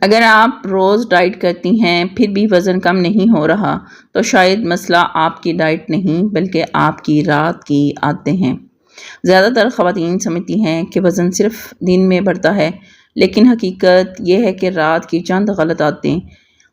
अगर आप रोज़ डाइट करती हैं फिर भी वज़न कम नहीं हो रहा तो शायद मसला आपकी डाइट नहीं बल्कि आपकी रात की आदतें हैं। ज़्यादातर ख़वातीन समझती हैं कि वज़न सिर्फ़ दिन में बढ़ता है, लेकिन हकीकत यह है कि रात की चंद गलत आदतें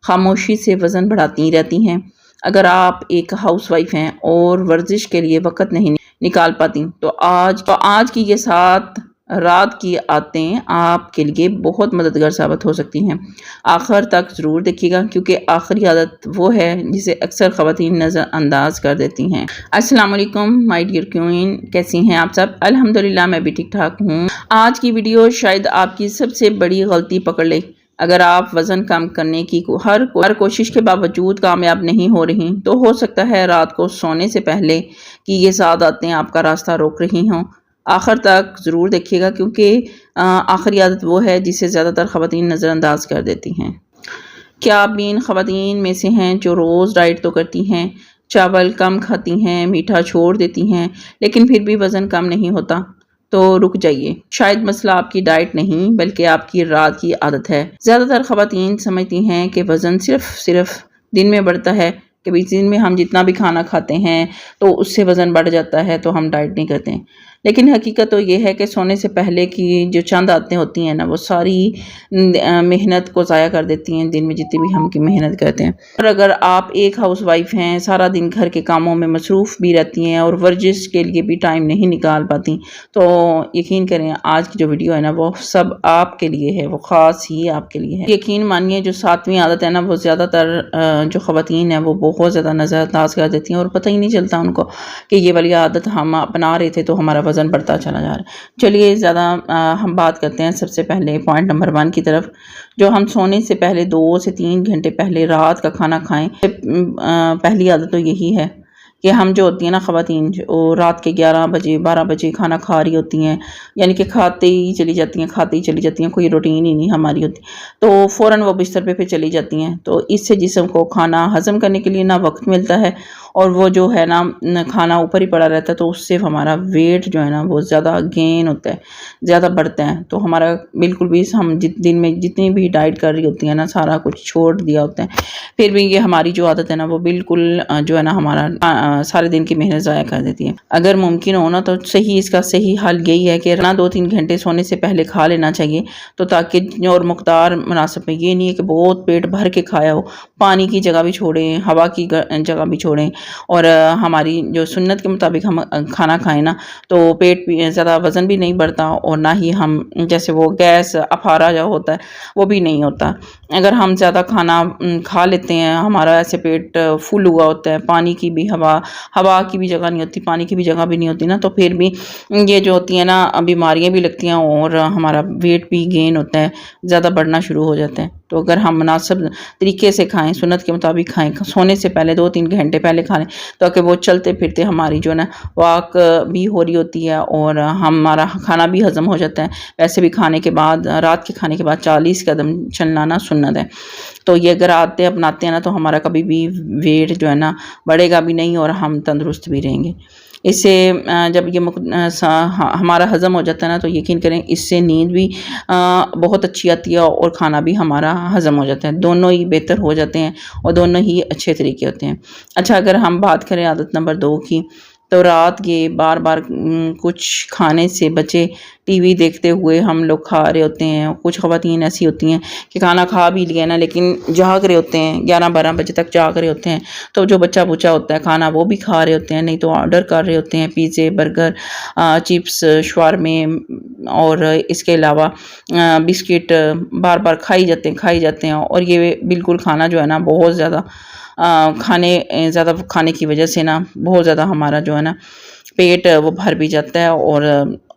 खामोशी से वज़न बढ़ाती रहती हैं। अगर आप एक हाउसवाइफ़ हैं और वर्जिश के लिए वक़्त नहीं निकाल पाती तो आज की ये 7 रात की आदतें आपके लिए बहुत मददगार साबित हो सकती हैं। आखिर तक ज़रूर देखिएगा क्योंकि आखिरी आदत वो है जिसे अक्सर ख़वातीन नज़रअंदाज कर देती हैं। अस्सलाम वालेकुम माय डियर क्वीन, कैसी हैं आप सब? अल्हम्दुलिल्लाह मैं भी ठीक ठाक हूँ। आज की वीडियो शायद आपकी सबसे बड़ी गलती पकड़ ले। अगर आप वज़न कम करने की हर कोशिश के बावजूद कामयाब नहीं हो रही तो हो सकता है रात को सोने से पहले कि ये 7 आदतें आपका रास्ता रोक रही हों। आखिर तक ज़रूर देखिएगा क्योंकि आखिरी आदत वो है जिसे ज़्यादातर ख़वातीन नज़रअंदाज कर देती हैं। क्या आप भी इन ख़वातीन में से हैं जो रोज़ डाइट तो करती हैं, चावल कम खाती हैं, मीठा छोड़ देती हैं, लेकिन फिर भी वज़न कम नहीं होता? तो रुक जाइए, शायद मसला आपकी डाइट नहीं बल्कि आपकी रात की आदत है। ज़्यादातर ख़वातीन समझती हैं कि वज़न सिर्फ़ दिन में बढ़ता है, कि भाई दिन में हम जितना भी खाना खाते हैं तो उससे वज़न बढ़ जाता है तो हम डाइट नहीं करते। लेकिन हकीकत तो ये है कि सोने से पहले की जो चंद आदतें होती हैं ना वो सारी मेहनत को ज़ाया कर देती हैं, दिन में जितनी भी हम की मेहनत करते हैं। और अगर आप एक हाउसवाइफ हैं, सारा दिन घर के कामों में मसरूफ़ भी रहती हैं और वर्जिश के लिए भी टाइम नहीं निकाल पाती, तो यकीन करें आज की जो वीडियो है ना वो सब आपके लिए है, वो ख़ास ही आपके लिए है। यकीन मानिए जो 7वीं आदत है ना वो ज़्यादातर जो ख़वातीन हैं वो बहुत ज़्यादा नज़रअंदाज कर देती हैं और पता ही नहीं चलता उनको कि ये वाली आदत हम अपना रहे थे तो हमारा वज़न बढ़ता चला जा रहा है। चलिए ज़्यादा हम बात करते हैं सबसे पहले पॉइंट नंबर 1 की तरफ। जो हम सोने से पहले 2 से 3 घंटे पहले रात का खाना खाएं। पहली आदत तो यही है कि हम जो होती हैं ना ख़वातीन जो रात के 11 बजे 12 बजे खाना खा रही होती हैं, यानी कि खाते ही चली जाती हैं, कोई रूटीन ही नहीं हमारी होती, तो फ़ौरन वो बिस्तर पे चली जाती हैं। तो इससे जिस्म को खाना हज़म करने के लिए ना वक्त मिलता है और वो जो है ना खाना ऊपर ही पड़ा रहता है, तो उससे हमारा वेट जो है ना वो ज़्यादा गेन होता है, ज़्यादा बढ़ता है। तो हमारा बिल्कुल भी हम दिन में जितनी भी डाइट कर रही होती है ना सारा कुछ छोड़ दिया होता है, फिर भी ये हमारी जो आदत है ना वो बिल्कुल जो है ना हमारा सारे दिन की मेहनत ज़ाया कर देती है। अगर मुमकिन हो ना तो इसका सही हल यही है कि ना 2-3 घंटे सोने से पहले खा लेना चाहिए, तो ताकि और मकदार मुनासिब में, ये नहीं है कि बहुत पेट भर के खाया हो, पानी की जगह भी छोड़ें, हवा की जगह भी छोड़ें और हमारी जो सुन्नत के मुताबिक हम खाना खाएं ना तो पेट भी ज़्यादा वज़न भी नहीं बढ़ता और ना ही हम जैसे वो गैस अफारा जो होता है वो भी नहीं होता। अगर हम ज़्यादा खाना खा लेते हैं, हमारा ऐसे पेट फुल हुआ होता है, पानी की भी हवा की भी जगह नहीं होती, पानी की भी जगह भी नहीं होती ना, तो फिर भी ये जो होती है ना बीमारियां भी लगती हैं और हमारा वेट भी गेन होता है, ज़्यादा बढ़ना शुरू हो जाता है। तो अगर हम मुनासिब तरीके से खाएं, सुन्नत के मुताबिक खाएं, सोने से पहले 2-3 घंटे पहले खा लें, ताकि वो चलते फिरते हमारी जो है ना वॉक भी हो रही होती है और हमारा खाना भी हज़म हो जाता है। वैसे भी खाने के बाद, रात के खाने के बाद 40 कदम चलना ना सुन्नत है। तो ये अगर आदतें अपनाते हैं ना तो हमारा कभी भी वेट जो है ना बढ़ेगा भी नहीं और हम तंदुरुस्त भी रहेंगे। इससे जब ये हमारा हज़म हो जाता है ना तो यकीन करें इससे नींद भी बहुत अच्छी आती है और खाना भी हमारा हज़म हो जाता है, दोनों ही बेहतर हो जाते हैं और दोनों ही अच्छे तरीके होते हैं। अच्छा, अगर हम बात करें आदत नंबर 2 की, तो रात के बार कुछ खाने से बचे, टीवी देखते हुए हम लोग खा रहे होते हैं। कुछ ख़वातीन ऐसी होती हैं कि खाना खा भी लिया ना लेकिन जाग रहे होते हैं, 11-12 बजे तक जाग रहे होते हैं, तो जो बचा बुचा होता है खाना वो भी खा रहे होते हैं, नहीं तो ऑर्डर कर रहे होते हैं पिज़्ज़े, बर्गर, चिप्स, शवारमे और इसके अलावा बिस्किट बार बार खाई जाते हैं और ये बिल्कुल खाना जो है ना बहुत ज़्यादा ज़्यादा खाने की वजह से ना बहुत ज़्यादा हमारा जो है ना पेट वो भर भी जाता है और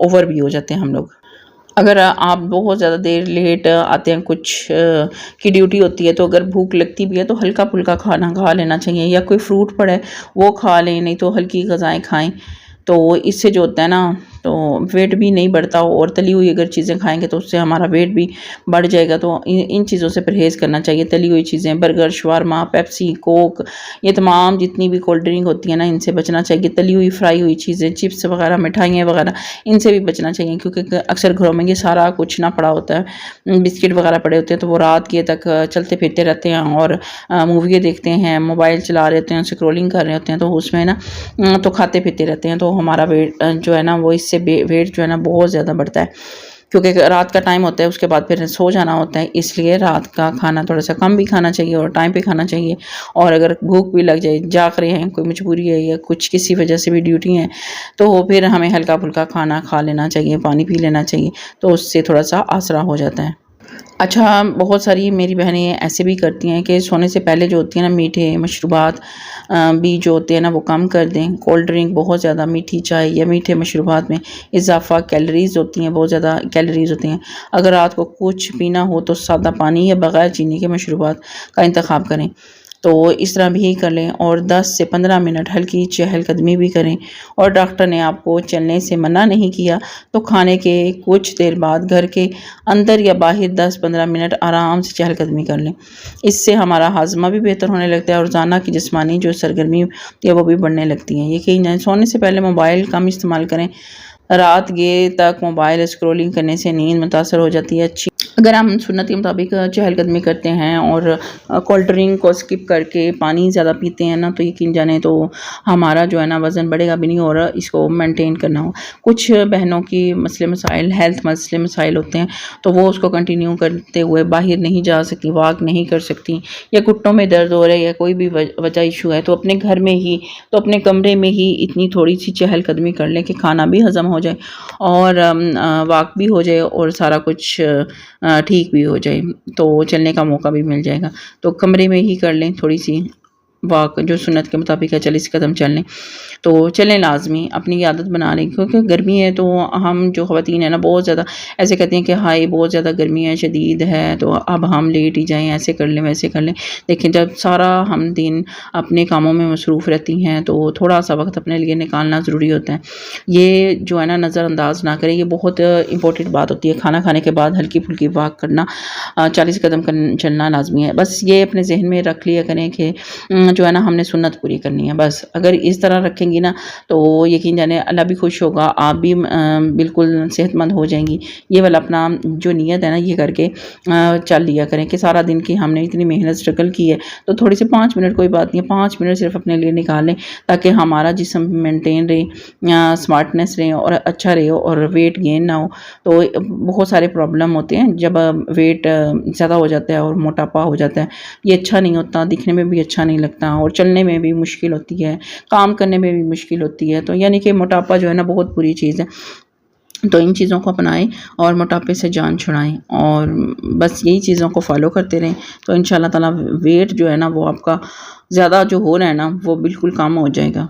ओवर भी हो जाते हैं हम लोग। अगर आप बहुत ज़्यादा देर लेट आते हैं, कुछ की ड्यूटी होती है, तो अगर भूख लगती भी है तो हल्का फुल्का खाना खा लेना चाहिए या कोई फ्रूट पड़ा है वो खा लें, नहीं तो हल्की ग़िज़ाएँ खाएं। तो इससे जो होता है ना तो वेट भी नहीं बढ़ता। और तली हुई अगर चीज़ें खाएंगे तो उससे हमारा वेट भी बढ़ जाएगा। तो इन चीज़ों से परहेज़ करना चाहिए। तली हुई चीज़ें, बर्गर, शवारमा, पेप्सी, कोक, ये तमाम जितनी भी कोल्ड ड्रिंक होती है ना, इनसे बचना चाहिए। तली हुई फ्राई हुई चीज़ें, चिप्स वगैरह, मिठाइयाँ वगैरह, इनसे भी बचना चाहिए, क्योंकि अक्सर घरों में ये सारा कुछ ना पड़ा होता है, बिस्किट वगैरह पड़े होते हैं, तो वो रात के तक चलते फिरते रहते हैं और मूवी देखते हैं, मोबाइल चला रहे होते हैं, स्क्रॉलिंग कर रहे होते हैं, तो उसमें ना तो खाते पीते रहते हैं, तो हमारा वेट जो है ना वो इससे वेट जो है ना बहुत ज़्यादा बढ़ता है, क्योंकि रात का टाइम होता है, उसके बाद फिर सो जाना होता है। इसलिए रात का खाना थोड़ा सा कम भी खाना चाहिए और टाइम पे खाना चाहिए। और अगर भूख भी लग जाए, जाग रहे हैं, कोई मजबूरी है या कुछ किसी वजह से भी ड्यूटी है, तो फिर हमें हल्का फुल्का खाना खा लेना चाहिए, पानी पी लेना चाहिए, तो उससे थोड़ा सा आसरा हो जाता है। अच्छा, बहुत सारी मेरी बहनें ऐसे भी करती हैं कि सोने से पहले जो होती है ना, मीठे मशरूबात भी जो होते हैं ना वो कम कर दें। कोल्ड ड्रिंक, बहुत ज़्यादा मीठी चाय या मीठे मशरूबात में इजाफा कैलोरीज़ होती हैं, बहुत ज़्यादा कैलोरीज़ होती हैं। अगर रात को कुछ पीना हो तो सादा पानी या बग़ैर चीनी के मशरूबात का इंतखाब करें। तो इस तरह भी कर लें और 10 से 15 मिनट हल्की चहलकदमी भी करें। और डॉक्टर ने आपको चलने से मना नहीं किया, तो खाने के कुछ देर बाद घर के अंदर या बाहर 10-15 मिनट आराम से चहलकदमी कर लें। इससे हमारा हाजमा भी बेहतर होने लगता है और रोज़ाना की जिस्मानी जो सरगर्मी होती है वो भी बढ़ने लगती है। यकीन जाने, सोने से पहले मोबाइल कम इस्तेमाल करें। रात देर तक मोबाइल स्क्रॉलिंग करने से नींद मुतासर हो जाती है। अच्छी अगर हम सुन्नत के मुताबिक चहलकदमी करते हैं और कोल्ड ड्रिंक को स्किप करके पानी ज़्यादा पीते हैं ना, तो यकीन जाने तो हमारा जो है ना वज़न बढ़ेगा भी नहीं और इसको मेंटेन करना हो। कुछ बहनों की मसले मसाइल, हेल्थ मसले मसाइल होते हैं, तो वो उसको कंटिन्यू करते हुए बाहर नहीं जा सकती, वॉक नहीं कर सकती, या घुटनों में दर्द हो रहा है या कोई भी वजह इशू है, तो अपने घर में ही, तो अपने कमरे में ही इतनी थोड़ी सी चहलकदमी कर लें कि खाना भी हज़म हो जाए और वॉक भी हो जाए और सारा कुछ ठीक भी हो जाए, तो चलने का मौका भी मिल जाएगा। तो कमरे में ही कर लें थोड़ी सी वॉक, जो सुन्नत के मुताबिक है 40 कदम चलें, तो चलें लाजमी, अपनी आदत बना लें। क्योंकि गर्मी है तो हम जो ख़वातीन है ना बहुत ज़्यादा ऐसे कहते हैं कि हाय बहुत ज़्यादा गर्मी है, शदीद है, तो अब हम लेट ही जाएं, ऐसे कर लें वैसे कर लें। लेकिन जब सारा हम दिन अपने कामों में मसरूफ़ रहती हैं तो थोड़ा सा वक्त अपने लिए निकालना ज़रूरी होता है। ये जो है ना नज़रअंदाज ना करें, ये बहुत इंपॉर्टेंट बात होती है। खाना खाने के बाद हल्की फुल्की वॉक करना, 40 कदम चलना लाजमी है। बस ये अपने जहन में रख लिया करें कि जो है ना हमने सुन्नत पूरी करनी है। बस अगर इस तरह रखेंगी ना तो यकीन जाने अल्लाह भी खुश होगा, आप भी बिल्कुल सेहतमंद हो जाएंगी। ये वाला अपना जो नियत है ना ये करके चल लिया करें कि सारा दिन की हमने इतनी मेहनत स्ट्रगल की है, तो थोड़ी से 5 मिनट, कोई बात नहीं है, 5 मिनट सिर्फ अपने लिए निकाल लें, ताकि हमारा जिस्म मेंटेन रहे, स्मार्टनेस रहे और अच्छा रहे और वेट गेन ना हो। तो बहुत सारे प्रॉब्लम होते हैं जब वेट ज़्यादा हो जाता है और मोटापा हो जाता है, ये अच्छा नहीं होता, दिखने में भी अच्छा नहीं लगता और चलने में भी मुश्किल होती है, काम करने में भी मुश्किल होती है। तो यानी कि मोटापा जो है ना बहुत बुरी चीज़ है। तो इन चीज़ों को अपनाएं और मोटापे से जान छुड़ाएं और बस यही चीज़ों को फॉलो करते रहें, तो इंशाल्लाह ताला वेट जो है ना वो आपका ज़्यादा जो हो रहा है ना वो बिल्कुल कम हो जाएगा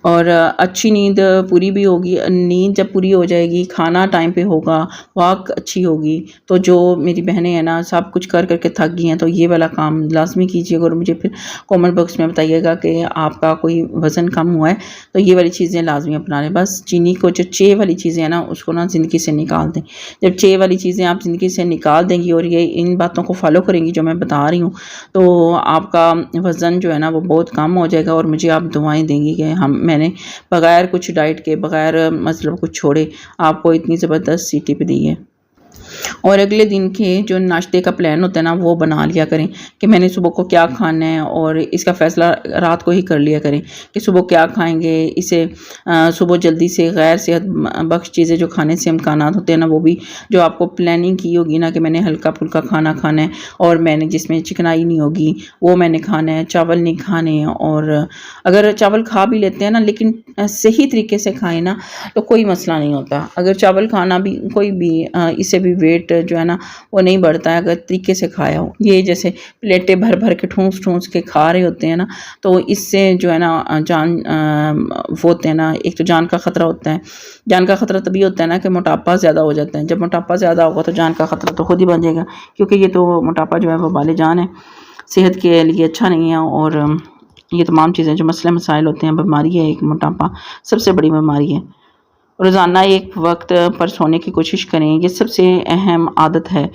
और अच्छी नींद पूरी भी होगी। नींद जब पूरी हो जाएगी, खाना टाइम पे होगा, वॉक अच्छी होगी, तो जो मेरी बहनें हैं ना सब कुछ कर करके थक गई हैं, तो ये वाला काम लाजमी कीजिएगा और मुझे फिर कमेंट बॉक्स में बताइएगा कि आपका कोई वज़न कम हुआ है। तो ये वाली चीज़ें लाजमी अपना लें। बस चीनी को, जो चे वाली चीज़ें हैं ना उसको ना ज़िंदगी से निकाल दें। जब चे वाली चीज़ें आप ज़िंदगी से निकाल देंगी और ये इन बातों को फॉलो करेंगी जो मैं बता रही हूँ, तो आपका वज़न जो है ना वो बहुत कम हो जाएगा और मुझे आप दुआएँ देंगी कि मैंने बगैर कुछ डाइट के, बगैर मतलब कुछ छोड़े आपको इतनी ज़बरदस्त सी टिप दी है। और अगले दिन के जो नाश्ते का प्लान होता है ना वो बना लिया करें कि मैंने सुबह को क्या खाना है, और इसका फ़ैसला रात को ही कर लिया करें कि सुबह क्या खाएंगे। इसे सुबह जल्दी से गैर सेहत बख्श चीज़ें जो खाने से इम्कानात होते हैं ना वो भी जो आपको प्लानिंग की होगी ना कि मैंने हल्का फुल्का खाना खाना है और मैंने जिसमें चिकनाई नहीं होगी वो मैंने खाना है, चावल नहीं खाने हैं। और अगर चावल खा भी लेते हैं ना लेकिन सही तरीके से खाएं ना तो कोई मसला नहीं होता। अगर चावल खाना भी कोई भी इससे भी वेट जो है ना वो नहीं बढ़ता है अगर तरीके से खाया हो। ये जैसे प्लेटें भर भर के ठूंस ठूंस के खा रहे होते हैं ना, तो इससे जो है ना जान वो होते हैं ना, एक तो जान का ख़तरा होता है। जान का ख़तरा तभी होता है ना कि मोटापा ज़्यादा हो जाता है। जब मोटापा ज़्यादा होगा तो जान का ख़तरा तो खुद ही बन जाएगा, क्योंकि ये तो मोटापा जो है वो बाले जान है, सेहत के लिए अच्छा नहीं है। और ये तमाम चीज़ें जो मसले मसाइल होते हैं, बीमारी है एक, मोटापा सबसे बड़ी बीमारी है। रोज़ाना एक वक्त पर सोने की कोशिश करें, ये सबसे अहम आदत है।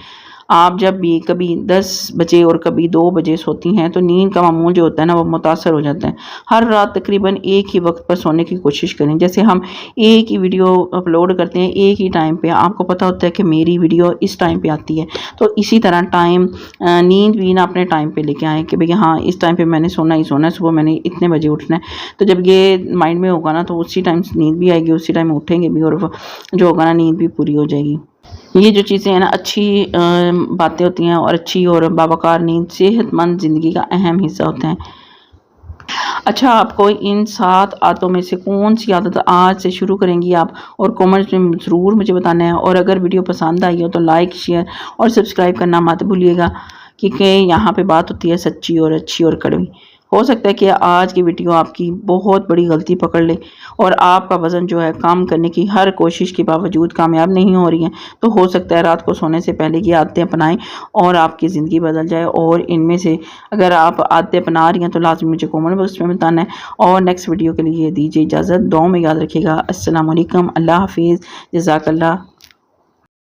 आप जब भी कभी 10 बजे और कभी 2 बजे सोती हैं तो नींद का मामूल जो होता है ना वो मुतासर हो जाता है। हर रात तकरीबन एक ही वक्त पर सोने की कोशिश करें। जैसे हम एक ही वीडियो अपलोड करते हैं एक ही टाइम पे, आपको पता होता है कि मेरी वीडियो इस टाइम पे आती है, तो इसी तरह नींद भी ना अपने टाइम पे लेके आएँ कि भई हाँ, इस टाइम पे मैंने सोना ही सोना है, सुबह मैंने इतने बजे उठना है। तो जब ये माइंड में होगा ना तो उसी टाइम नींद भी आएगी, उसी टाइम उठेंगे भी और जो होगा ना नींद भी पूरी हो जाएगी। ये जो चीज़ें हैं ना अच्छी बातें होती हैं और अच्छी और बावकार नींद सेहतमंद ज़िंदगी का अहम हिस्सा होते हैं। अच्छा, आपको इन 7 आदतों में से कौन-सी आदत आज से शुरू करेंगी आप, और कमेंट्स में ज़रूर मुझे बताना है। और अगर वीडियो पसंद आई हो तो लाइक, शेयर और सब्सक्राइब करना मत भूलिएगा, क्योंकि यहाँ पे बात होती है सच्ची और अच्छी और कड़वी। हो सकता है कि आज की वीडियो आपकी बहुत बड़ी गलती पकड़ ले और आपका वज़न जो है कम करने की हर कोशिश के बावजूद कामयाब नहीं हो रही है। तो हो सकता है रात को सोने से पहले ये आदतें अपनाएं और आपकी ज़िंदगी बदल जाए। और इनमें से अगर आप आदतें अपना रही हैं तो लाज़मी मुझे कमेंट बॉक्स में बताना है। और नेक्स्ट वीडियो के लिए दीजिए इजाज़त। दुआ में याद रखिएगा। अस्सलाम वालेकुम, अल्लाह हाफ़िज़, जज़ाकल्लाह।